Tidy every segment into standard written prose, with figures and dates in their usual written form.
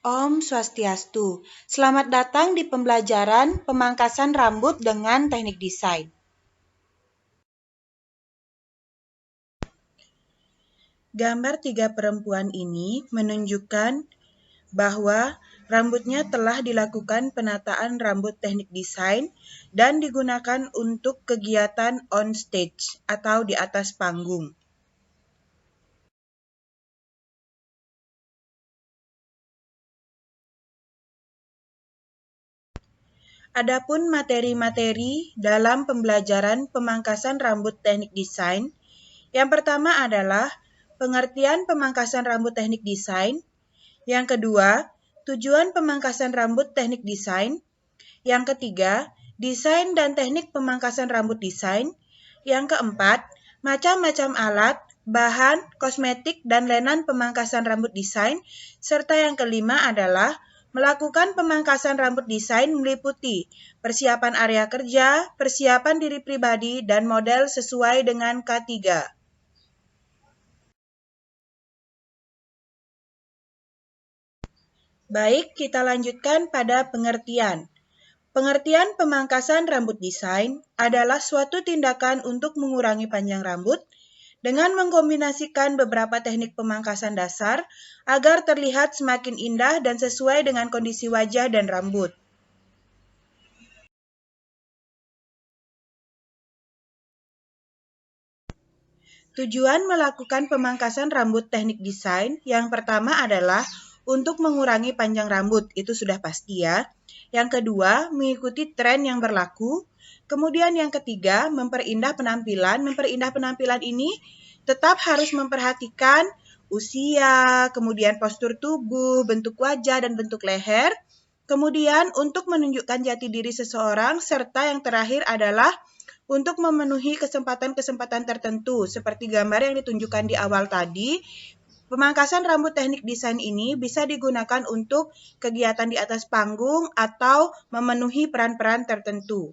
Om Swastiastu. Selamat datang di pembelajaran pemangkasan rambut dengan teknik desain. Gambar tiga perempuan ini menunjukkan bahwa rambutnya telah dilakukan penataan rambut teknik desain dan digunakan untuk kegiatan on stage atau di atas panggung. Adapun materi-materi dalam pembelajaran pemangkasan rambut teknik desain, yang pertama adalah pengertian pemangkasan rambut teknik desain, yang kedua, tujuan pemangkasan rambut teknik desain, yang ketiga, desain dan teknik pemangkasan rambut desain, yang keempat, macam-macam alat, bahan, kosmetik, dan lenan pemangkasan rambut desain, serta yang kelima adalah melakukan pemangkasan rambut desain meliputi persiapan area kerja, persiapan diri pribadi, dan model sesuai dengan K3. Baik, kita lanjutkan pada pengertian. Pengertian pemangkasan rambut desain adalah suatu tindakan untuk mengurangi panjang rambut dengan mengkombinasikan beberapa teknik pemangkasan dasar agar terlihat semakin indah dan sesuai dengan kondisi wajah dan rambut. Tujuan melakukan pemangkasan rambut teknik desain yang pertama adalah untuk mengurangi panjang rambut, itu sudah pasti ya. Yang kedua, mengikuti tren yang berlaku. Kemudian yang ketiga, memperindah penampilan. Memperindah penampilan ini tetap harus memperhatikan usia, kemudian postur tubuh, bentuk wajah, dan bentuk leher. Kemudian untuk menunjukkan jati diri seseorang, serta yang terakhir adalah untuk memenuhi kesempatan-kesempatan tertentu, seperti gambar yang ditunjukkan di awal tadi. Pemangkasan rambut teknik desain ini bisa digunakan untuk kegiatan di atas panggung atau memenuhi peran-peran tertentu.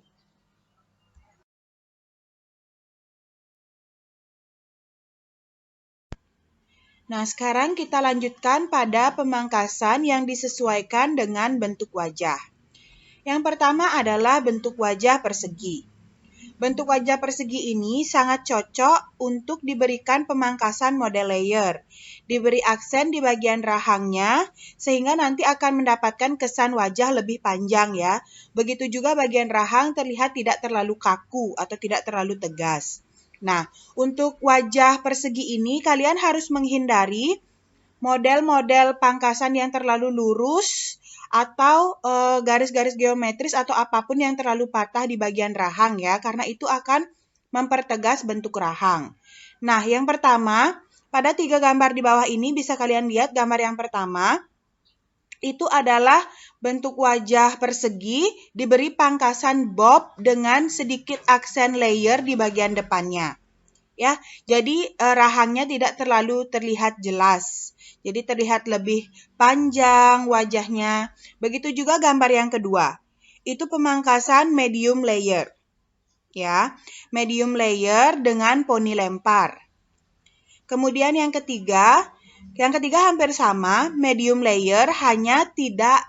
Nah, sekarang kita lanjutkan pada pemangkasan yang disesuaikan dengan bentuk wajah. Yang pertama adalah bentuk wajah persegi. Bentuk wajah persegi ini sangat cocok untuk diberikan pemangkasan model layer. Diberi aksen di bagian rahangnya, sehingga nanti akan mendapatkan kesan wajah lebih panjang ya. Begitu juga bagian rahang terlihat tidak terlalu kaku atau tidak terlalu tegas. Nah, untuk wajah persegi ini kalian harus menghindari model-model pangkasan yang terlalu lurus atau garis-garis geometris atau apapun yang terlalu patah di bagian rahang ya, karena itu akan mempertegas bentuk rahang. Nah, yang pertama, pada 3 gambar di bawah ini bisa kalian lihat gambar yang pertama, itu adalah bentuk wajah persegi diberi pangkasan bob dengan sedikit aksen layer di bagian depannya. Ya, jadi rahangnya tidak terlalu terlihat jelas. Jadi terlihat lebih panjang wajahnya. Begitu juga gambar yang kedua. Itu pemangkasan medium layer. Ya, medium layer dengan poni lempar. Kemudian yang ketiga hampir sama, medium layer, hanya tidak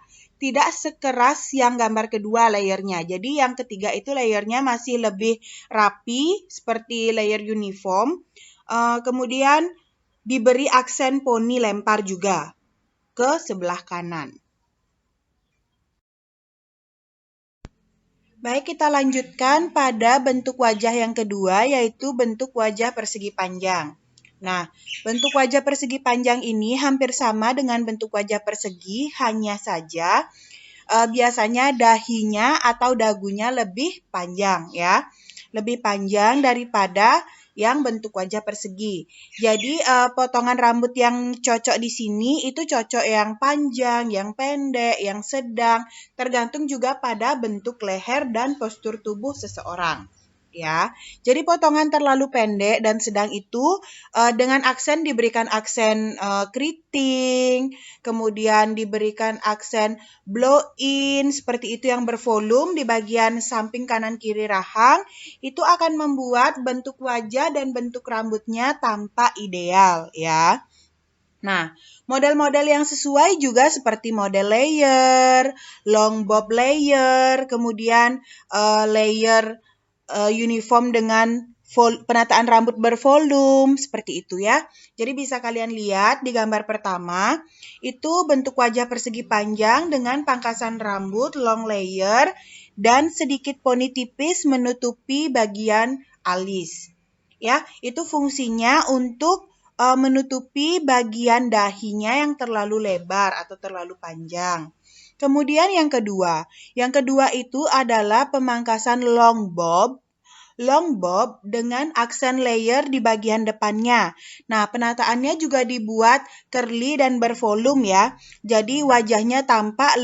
sekeras yang gambar kedua layernya. Jadi yang ketiga itu layernya masih lebih rapi seperti layer uniform. Kemudian diberi aksen poni lempar juga ke sebelah kanan. Baik, kita lanjutkan pada bentuk wajah yang kedua, yaitu bentuk wajah persegi panjang. Nah, bentuk wajah persegi panjang ini hampir sama dengan bentuk wajah persegi, hanya saja biasanya dahinya atau dagunya lebih panjang ya. Lebih panjang daripada yang bentuk wajah persegi. Jadi potongan rambut yang cocok di sini itu cocok yang panjang, yang pendek, yang sedang, tergantung juga pada bentuk leher dan postur tubuh seseorang. Ya, jadi potongan terlalu pendek dan sedang itu dengan aksen diberikan aksen keriting, kemudian diberikan aksen blow in seperti itu yang bervolume di bagian samping kanan kiri rahang, itu akan membuat bentuk wajah dan bentuk rambutnya tampak ideal ya. Nah, model-model yang sesuai juga seperti model layer, long bob layer, kemudian layer uniform dengan penataan rambut bervolume, seperti itu ya. Jadi bisa kalian lihat di gambar pertama, itu bentuk wajah persegi panjang dengan pangkasan rambut long layer dan sedikit poni tipis menutupi bagian alis. Ya, itu fungsinya untuk menutupi bagian dahinya yang terlalu lebar atau terlalu panjang. Kemudian yang kedua itu adalah pemangkasan long bob dengan aksen layer di bagian depannya. Nah, penataannya juga dibuat curly dan bervolume ya. Jadi wajahnya tampak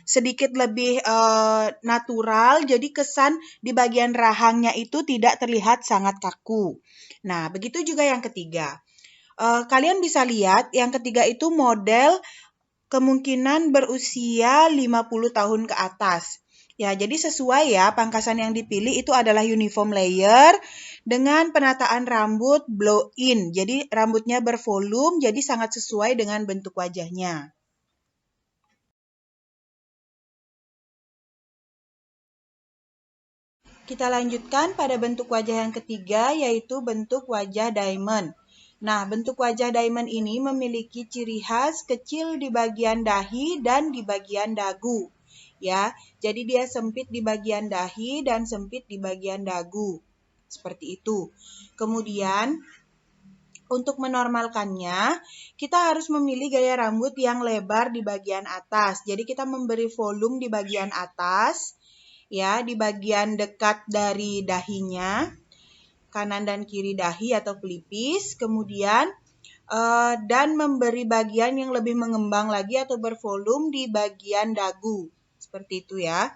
sedikit lebih natural. Jadi kesan di bagian rahangnya itu tidak terlihat sangat kaku. Nah, begitu juga yang ketiga. Kalian bisa lihat yang ketiga itu model kemungkinan berusia 50 tahun ke atas. Ya, jadi sesuai ya, pangkasan yang dipilih itu adalah uniform layer dengan penataan rambut blow in. Jadi rambutnya bervolume, jadi sangat sesuai dengan bentuk wajahnya. Kita lanjutkan pada bentuk wajah yang ketiga, yaitu bentuk wajah diamond. Nah, bentuk wajah diamond ini memiliki ciri khas kecil di bagian dahi dan di bagian dagu. Ya, jadi dia sempit di bagian dahi dan sempit di bagian dagu. Seperti itu. Kemudian, untuk menormalkannya, kita harus memilih gaya rambut yang lebar di bagian atas. Jadi kita memberi volume di bagian atas, ya, di bagian dekat dari dahinya, kanan dan kiri dahi atau pelipis, kemudian dan memberi bagian yang lebih mengembang lagi atau bervolume di bagian dagu. Seperti itu ya.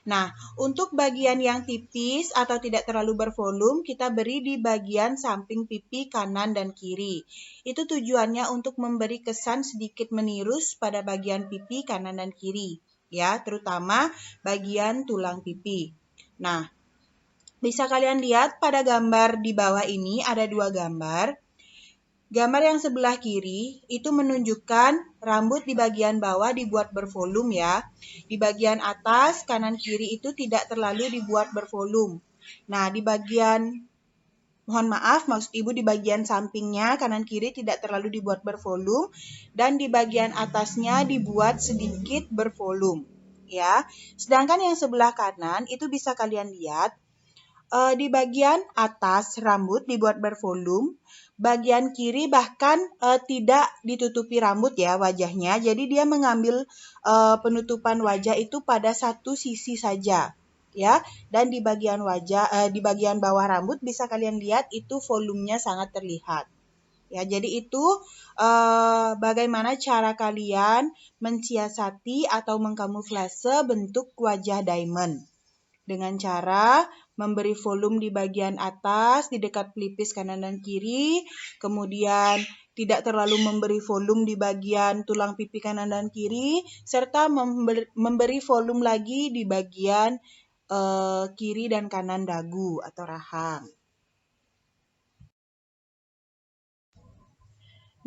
Nah, untuk bagian yang tipis atau tidak terlalu bervolume, kita beri di bagian samping pipi kanan dan kiri. Itu tujuannya untuk memberi kesan sedikit menirus pada bagian pipi kanan dan kiri, ya, terutama bagian tulang pipi. Nah, bisa kalian lihat pada gambar di bawah ini ada dua gambar. Gambar yang sebelah kiri itu menunjukkan rambut di bagian bawah dibuat bervolume ya. Di bagian atas kanan kiri itu tidak terlalu dibuat bervolume. Nah, mohon maaf, maksud Ibu di bagian sampingnya kanan kiri tidak terlalu dibuat bervolume dan di bagian atasnya dibuat sedikit bervolume ya. Sedangkan yang sebelah kanan itu bisa kalian lihat di bagian atas rambut dibuat bervolume, bagian kiri bahkan tidak ditutupi rambut ya wajahnya. Jadi dia mengambil penutupan wajah itu pada satu sisi saja, ya. Dan di bagian di bagian bawah rambut bisa kalian lihat itu volumenya sangat terlihat. Ya, jadi itu bagaimana cara kalian mensiasati atau mengkamuflase bentuk wajah diamond dengan cara memberi volume di bagian atas, di dekat pelipis kanan dan kiri, kemudian tidak terlalu memberi volume di bagian tulang pipi kanan dan kiri, serta memberi volume lagi di bagian kiri dan kanan dagu atau rahang.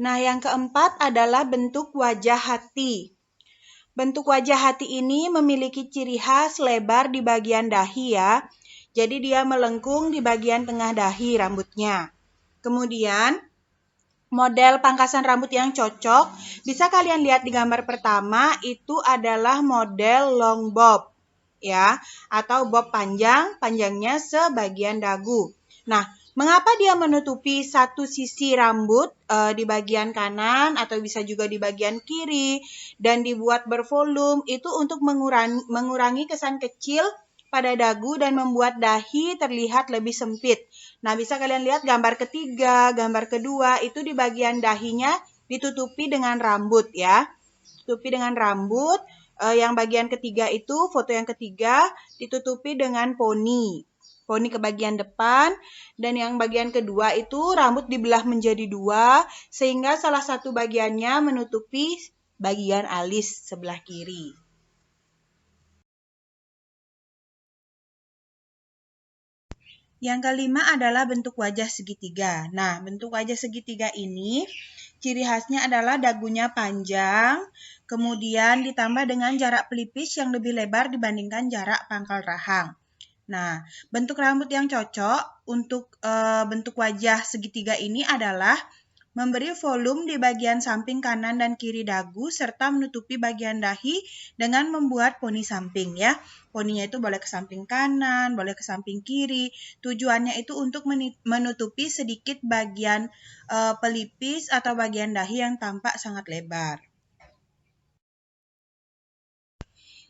Nah, yang keempat adalah bentuk wajah hati. Bentuk wajah hati ini memiliki ciri khas lebar di bagian dahi ya. Jadi dia melengkung di bagian tengah dahi rambutnya. Kemudian model pangkasan rambut yang cocok bisa kalian lihat di gambar pertama itu adalah model long bob ya, atau bob panjangnya sebagian dagu. Nah, mengapa dia menutupi satu sisi rambut di bagian kanan atau bisa juga di bagian kiri dan dibuat bervolume itu untuk mengurangi kesan kecil pada dagu dan membuat dahi terlihat lebih sempit. Nah, bisa kalian lihat gambar ketiga, gambar kedua itu di bagian dahinya ditutupi dengan rambut ya. Ditutupi dengan rambut. Yang bagian ketiga itu, foto yang ketiga ditutupi dengan poni ke bagian depan, dan yang bagian kedua itu rambut dibelah menjadi dua sehingga salah satu bagiannya menutupi bagian alis sebelah kiri. Yang kelima adalah bentuk wajah segitiga. Nah, bentuk wajah segitiga ini Ciri khasnya adalah dagunya panjang, kemudian ditambah dengan jarak pelipis yang lebih lebar dibandingkan jarak pangkal rahang. Nah, bentuk rambut yang cocok untuk bentuk wajah segitiga ini adalah memberi volume di bagian samping kanan dan kiri dagu serta menutupi bagian dahi dengan membuat poni samping ya. Poninya itu boleh ke samping kanan, boleh ke samping kiri. Tujuannya itu untuk menutupi sedikit bagian pelipis atau bagian dahi yang tampak sangat lebar.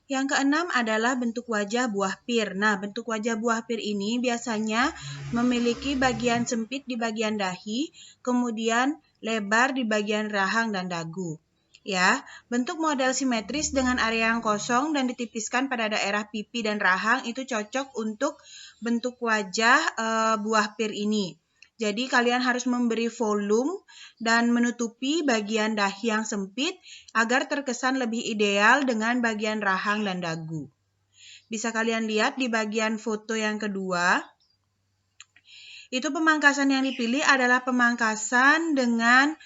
Yang keenam adalah bentuk wajah buah pir. Nah, bentuk wajah buah pir ini biasanya memiliki bagian sempit di bagian dahi, kemudian lebar di bagian rahang dan dagu. Ya, bentuk model simetris dengan area yang kosong dan ditipiskan pada daerah pipi dan rahang itu cocok untuk bentuk wajah buah pir ini. Jadi kalian harus memberi volume dan menutupi bagian dahi yang sempit agar terkesan lebih ideal dengan bagian rahang dan dagu. Bisa kalian lihat di bagian foto yang kedua. Itu pemangkasan yang dipilih adalah pemangkasan dengan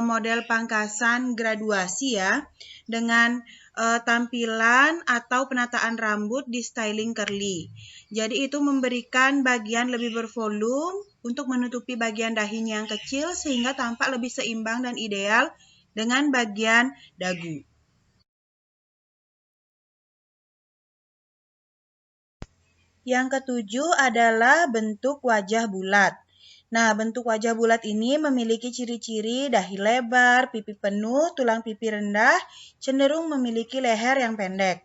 model pangkasan graduasi ya. Dengan tampilan atau penataan rambut di styling curly. Jadi itu memberikan bagian lebih bervolume untuk menutupi bagian dahinya yang kecil sehingga tampak lebih seimbang dan ideal dengan bagian dagu. Yang ketujuh adalah bentuk wajah bulat. Nah, bentuk wajah bulat ini memiliki ciri-ciri dahi lebar, pipi penuh, tulang pipi rendah, cenderung memiliki leher yang pendek.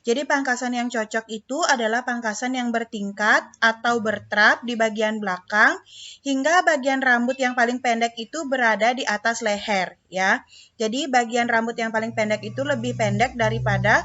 Jadi pangkasan yang cocok itu adalah pangkasan yang bertingkat atau bertrap di bagian belakang hingga bagian rambut yang paling pendek itu berada di atas leher ya. Jadi bagian rambut yang paling pendek itu lebih pendek daripada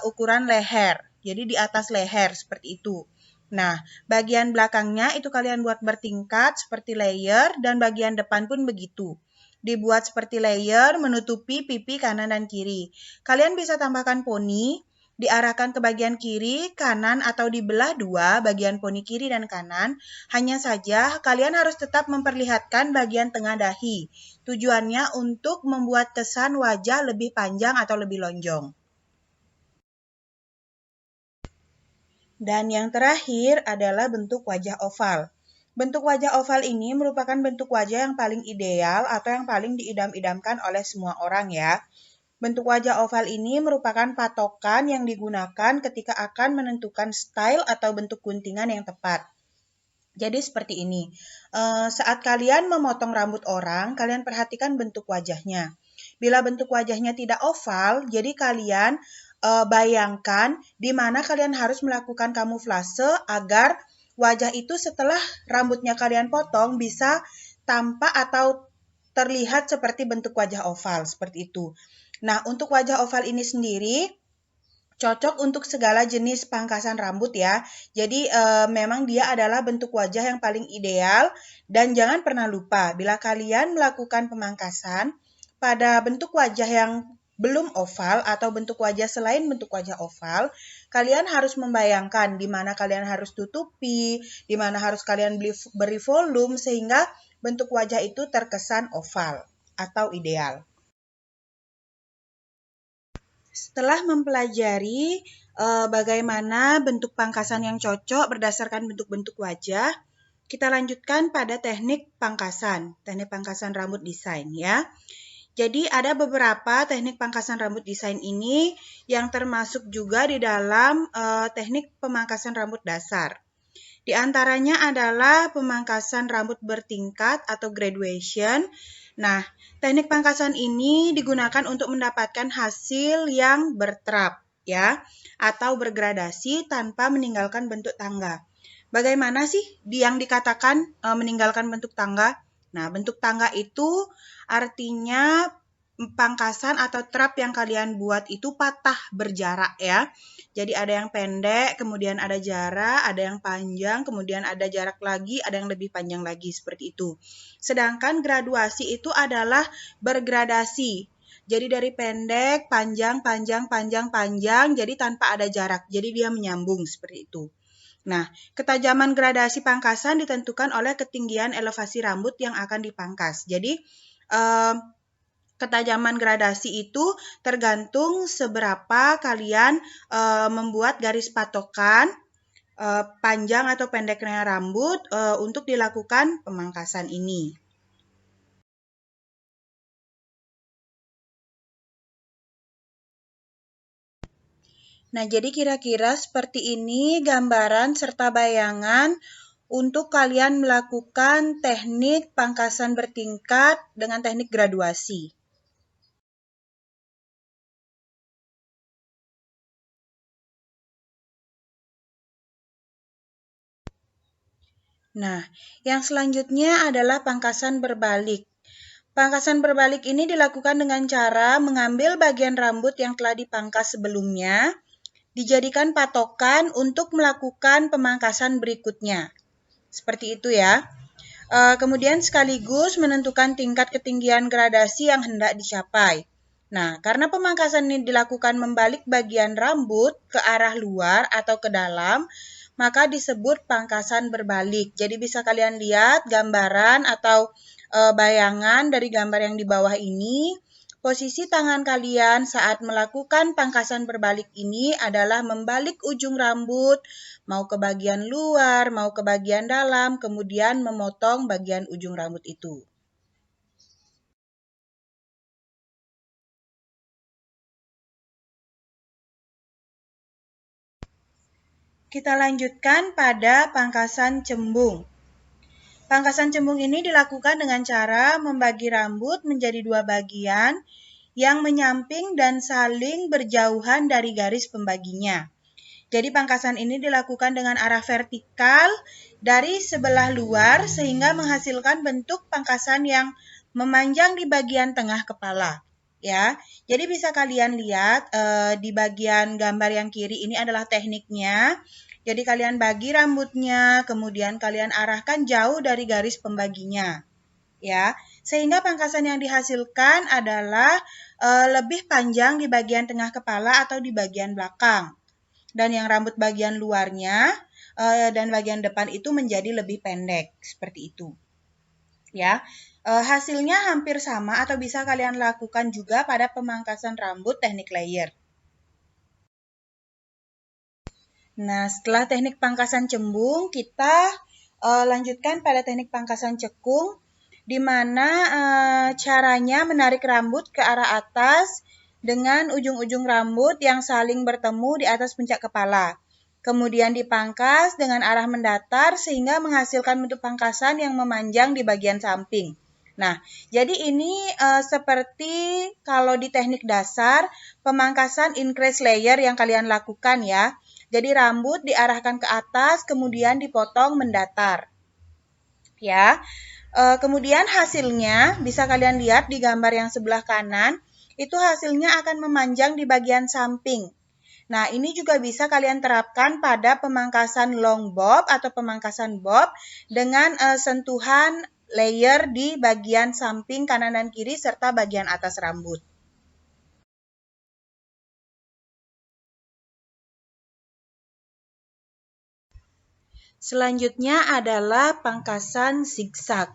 ukuran leher. Jadi di atas leher seperti itu. Nah, bagian belakangnya itu kalian buat bertingkat seperti layer dan bagian depan pun begitu. Dibuat seperti layer menutupi pipi kanan dan kiri. Kalian bisa tambahkan poni, diarahkan ke bagian kiri, kanan, atau dibelah dua bagian poni kiri dan kanan. Hanya saja kalian harus tetap memperlihatkan bagian tengah dahi. Tujuannya untuk membuat kesan wajah lebih panjang atau lebih lonjong. Dan yang terakhir adalah bentuk wajah oval. Bentuk wajah oval ini merupakan bentuk wajah yang paling ideal atau yang paling diidam-idamkan oleh semua orang ya. Bentuk wajah oval ini merupakan patokan yang digunakan ketika akan menentukan style atau bentuk guntingan yang tepat. Jadi seperti ini, saat kalian memotong rambut orang, kalian perhatikan bentuk wajahnya. Bila bentuk wajahnya tidak oval, jadi kalian bayangkan di mana kalian harus melakukan kamuflase agar wajah itu setelah rambutnya kalian potong bisa tampak atau terlihat seperti bentuk wajah oval, seperti itu. Nah, untuk wajah oval ini sendiri cocok untuk segala jenis pangkasan rambut ya. Jadi memang dia adalah bentuk wajah yang paling ideal dan jangan pernah lupa bila kalian melakukan pemangkasan pada bentuk wajah yang belum oval atau bentuk wajah selain bentuk wajah oval, kalian harus membayangkan di mana kalian harus tutupi, di mana harus kalian beri volume sehingga bentuk wajah itu terkesan oval atau ideal. Setelah mempelajari bagaimana bentuk pangkasan yang cocok berdasarkan bentuk-bentuk wajah, kita lanjutkan pada teknik pangkasan rambut desain ya. Jadi ada beberapa teknik pangkasan rambut desain ini yang termasuk juga di dalam teknik pemangkasan rambut dasar. Di antaranya adalah pemangkasan rambut bertingkat atau graduation. Nah, teknik pangkasan ini digunakan untuk mendapatkan hasil yang bertrap ya, atau bergradasi tanpa meninggalkan bentuk tangga. Bagaimana sih yang dikatakan meninggalkan bentuk tangga? Nah, bentuk tangga itu artinya pangkasan atau trap yang kalian buat itu patah berjarak ya. Jadi ada yang pendek, kemudian ada jarak, ada yang panjang, kemudian ada jarak lagi, ada yang lebih panjang lagi seperti itu. Sedangkan graduasi itu adalah bergradasi. Jadi dari pendek, panjang, panjang, panjang, panjang, jadi tanpa ada jarak. Jadi dia menyambung seperti itu. Nah, ketajaman gradasi pangkasan ditentukan oleh ketinggian elevasi rambut yang akan dipangkas. Jadi ketajaman gradasi itu tergantung seberapa kalian membuat garis patokan panjang atau pendeknya rambut untuk dilakukan pemangkasan ini. Nah, jadi kira-kira seperti ini gambaran serta bayangan untuk kalian melakukan teknik pangkasan bertingkat dengan teknik graduasi. Nah, yang selanjutnya adalah pangkasan berbalik. Pangkasan berbalik ini dilakukan dengan cara mengambil bagian rambut yang telah dipangkas sebelumnya, dijadikan patokan untuk melakukan pemangkasan berikutnya. Seperti itu ya. Kemudian sekaligus menentukan tingkat ketinggian gradasi yang hendak dicapai. Nah, karena pemangkasan ini dilakukan membalik bagian rambut ke arah luar atau ke dalam, maka disebut pangkasan berbalik. Jadi bisa kalian lihat gambaran atau bayangan dari gambar yang di bawah ini. Posisi tangan kalian saat melakukan pangkasan berbalik ini adalah membalik ujung rambut, mau ke bagian luar, mau ke bagian dalam, kemudian memotong bagian ujung rambut itu. Kita lanjutkan pada pangkasan cembung. Pangkasan cembung ini dilakukan dengan cara membagi rambut menjadi dua bagian yang menyamping dan saling berjauhan dari garis pembaginya. Jadi pangkasan ini dilakukan dengan arah vertikal dari sebelah luar sehingga menghasilkan bentuk pangkasan yang memanjang di bagian tengah kepala. Ya, jadi bisa kalian lihat di bagian gambar yang kiri ini adalah tekniknya. Jadi kalian bagi rambutnya, kemudian kalian arahkan jauh dari garis pembaginya. Ya, sehingga pangkasan yang dihasilkan adalah lebih panjang di bagian tengah kepala atau di bagian belakang. Dan yang rambut bagian luarnya dan bagian depan itu menjadi lebih pendek, seperti itu. Ya, hasilnya hampir sama atau bisa kalian lakukan juga pada pemangkasan rambut teknik layer. Nah, setelah teknik pangkasan cembung, kita lanjutkan pada teknik pangkasan cekung, di mana caranya menarik rambut ke arah atas dengan ujung-ujung rambut yang saling bertemu di atas puncak kepala. Kemudian dipangkas dengan arah mendatar sehingga menghasilkan bentuk pangkasan yang memanjang di bagian samping. Nah, jadi ini seperti kalau di teknik dasar pemangkasan increase layer yang kalian lakukan ya. Jadi rambut diarahkan ke atas kemudian dipotong mendatar. Ya. Kemudian hasilnya bisa kalian lihat di gambar yang sebelah kanan, itu hasilnya akan memanjang di bagian samping. Nah, ini juga bisa kalian terapkan pada pemangkasan long bob atau pemangkasan bob dengan sentuhan layer di bagian samping kanan dan kiri serta bagian atas rambut. Selanjutnya adalah pangkasan zigzag.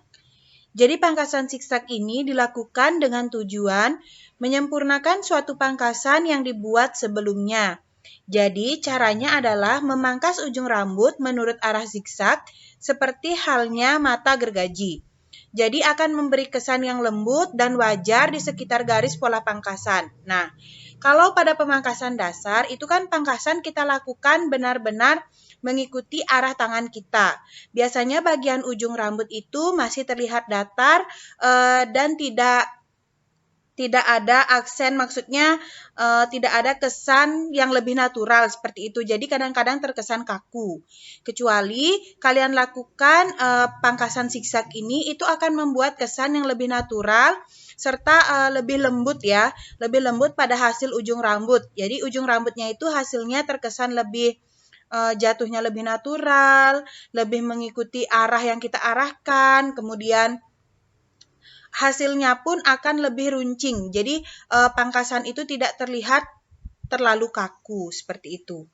Jadi pangkasan zigzag ini dilakukan dengan tujuan menyempurnakan suatu pangkasan yang dibuat sebelumnya. Jadi caranya adalah memangkas ujung rambut menurut arah zigzag seperti halnya mata gergaji. Jadi akan memberi kesan yang lembut dan wajar di sekitar garis pola pangkasan. Nah, kalau pada pemangkasan dasar itu kan pangkasan kita lakukan benar-benar mengikuti arah tangan kita. Biasanya bagian ujung rambut itu masih terlihat datar dan tidak ada aksen, maksudnya tidak ada kesan yang lebih natural seperti itu. Jadi kadang-kadang terkesan kaku. Kecuali kalian lakukan pangkasan zigzag ini, itu akan membuat kesan yang lebih natural serta lebih lembut ya, lebih lembut pada hasil ujung rambut. Jadi ujung rambutnya itu hasilnya terkesan lebih jatuhnya lebih natural, lebih mengikuti arah yang kita arahkan, kemudian hasilnya pun akan lebih runcing. Jadi pangkasan itu tidak terlihat terlalu kaku seperti itu.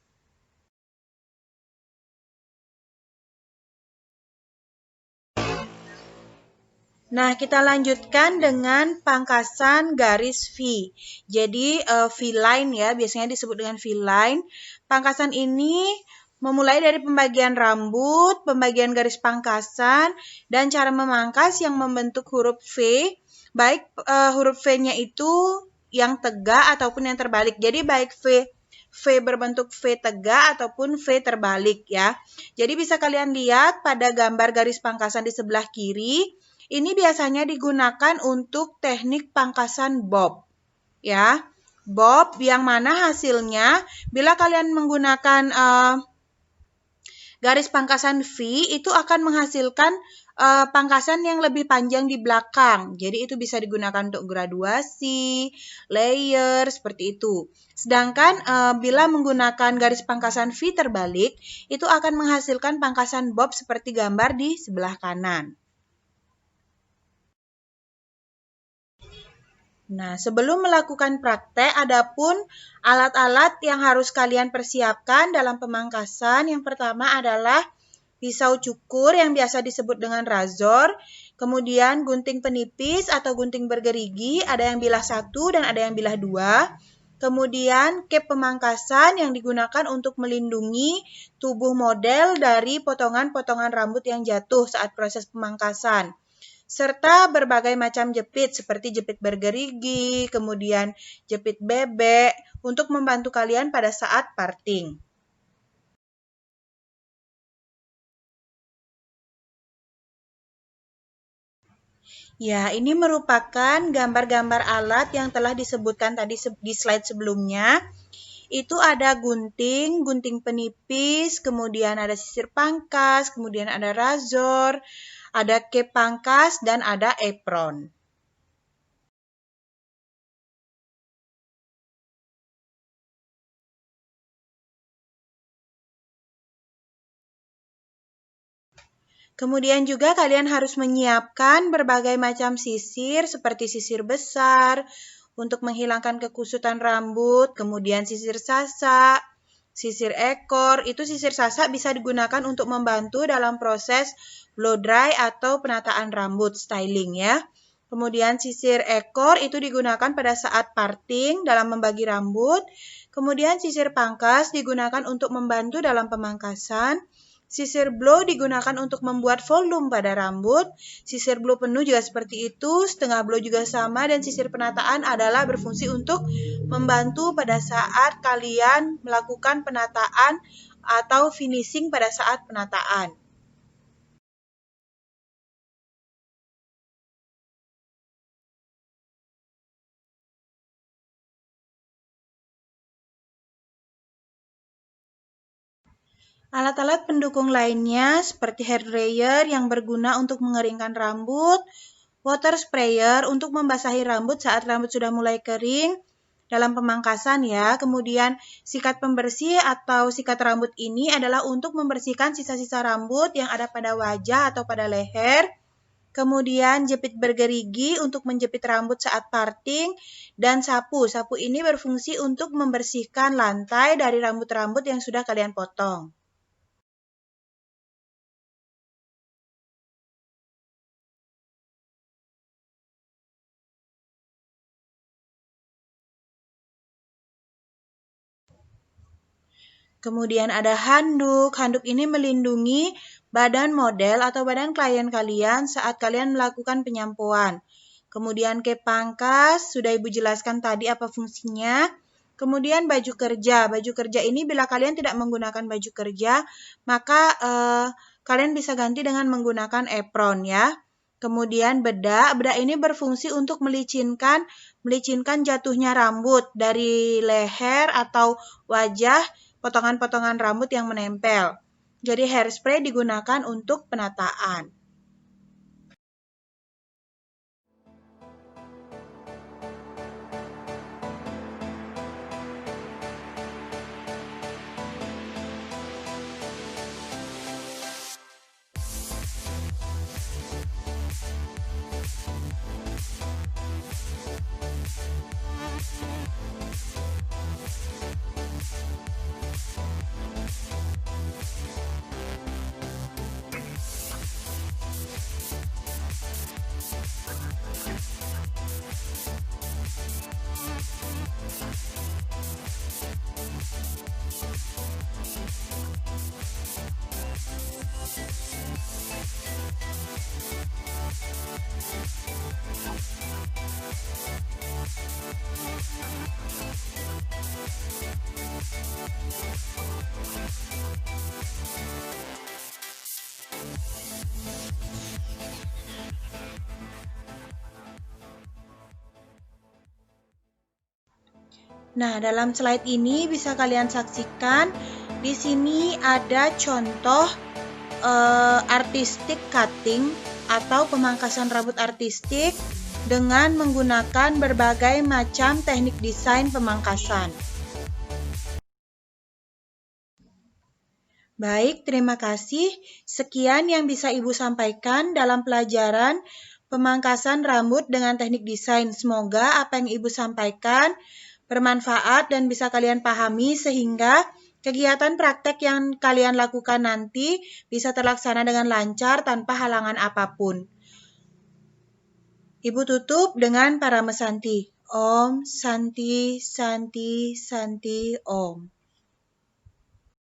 Nah, kita lanjutkan dengan pangkasan garis V. Jadi, V-line ya, biasanya disebut dengan V-line. Pangkasan ini memulai dari pembagian rambut, pembagian garis pangkasan, dan cara memangkas yang membentuk huruf V, baik huruf V-nya itu yang tegak ataupun yang terbalik. Jadi, baik V berbentuk V tegak ataupun V terbalik ya. Jadi, bisa kalian lihat pada gambar garis pangkasan di sebelah kiri. Ini biasanya digunakan untuk teknik pangkasan bob, ya. Bob yang mana hasilnya bila kalian menggunakan garis pangkasan V itu akan menghasilkan pangkasan yang lebih panjang di belakang. Jadi itu bisa digunakan untuk graduasi, layer, seperti itu. Sedangkan bila menggunakan garis pangkasan V terbalik, itu akan menghasilkan pangkasan bob seperti gambar di sebelah kanan. Nah, sebelum melakukan praktek, adapun alat-alat yang harus kalian persiapkan dalam pemangkasan. Yang pertama adalah pisau cukur yang biasa disebut dengan razor, kemudian gunting penipis atau gunting bergerigi, ada yang bilah 1 dan ada yang bilah 2. Kemudian cap pemangkasan yang digunakan untuk melindungi tubuh model dari potongan-potongan rambut yang jatuh saat proses pemangkasan. Serta berbagai macam jepit seperti jepit bergerigi, kemudian jepit bebek untuk membantu kalian pada saat parting. Ya, ini merupakan gambar-gambar alat yang telah disebutkan tadi di slide sebelumnya. Itu ada gunting, gunting penipis, kemudian ada sisir pangkas, kemudian ada razor, ada cap pangkas, dan ada apron. Kemudian juga kalian harus menyiapkan berbagai macam sisir seperti sisir besar untuk menghilangkan kekusutan rambut, kemudian sisir sasak, sisir ekor. Itu sisir sasak bisa digunakan untuk membantu dalam proses blow dry atau penataan rambut, styling ya. Kemudian sisir ekor itu digunakan pada saat parting dalam membagi rambut. Kemudian sisir pangkas digunakan untuk membantu dalam pemangkasan. Sisir blow digunakan untuk membuat volume pada rambut. Sisir blow penuh juga seperti itu, setengah blow juga sama, dan sisir penataan adalah berfungsi untuk membantu pada saat kalian melakukan penataan atau finishing pada saat penataan. Alat-alat pendukung lainnya seperti hair dryer yang berguna untuk mengeringkan rambut, water sprayer untuk membasahi rambut saat rambut sudah mulai kering dalam pemangkasan ya. Kemudian sikat pembersih atau sikat rambut ini adalah untuk membersihkan sisa-sisa rambut yang ada pada wajah atau pada leher. Kemudian jepit bergerigi untuk menjepit rambut saat parting, dan sapu. Sapu ini berfungsi untuk membersihkan lantai dari rambut-rambut yang sudah kalian potong. Kemudian ada handuk. Handuk ini melindungi badan model atau badan klien kalian saat kalian melakukan penyampuan. Kemudian cap pangkas, sudah Ibu jelaskan tadi apa fungsinya. Kemudian baju kerja. Baju kerja ini bila kalian tidak menggunakan baju kerja, maka kalian bisa ganti dengan menggunakan apron ya. Kemudian bedak. Bedak ini berfungsi untuk melicinkan jatuhnya rambut dari leher atau wajah, potongan-potongan rambut yang menempel. Jadi hairspray digunakan untuk penataan. Nah, dalam slide ini bisa kalian saksikan, di sini ada contoh artistic cutting atau pemangkasan rambut artistik dengan menggunakan berbagai macam teknik desain pemangkasan. Baik, terima kasih. Sekian yang bisa Ibu sampaikan dalam pelajaran pemangkasan rambut dengan teknik desain. Semoga apa yang Ibu sampaikan bermanfaat dan bisa kalian pahami sehingga kegiatan praktek yang kalian lakukan nanti bisa terlaksana dengan lancar tanpa halangan apapun. Ibu tutup dengan para mesanti. Om Santi Santi Santi Om.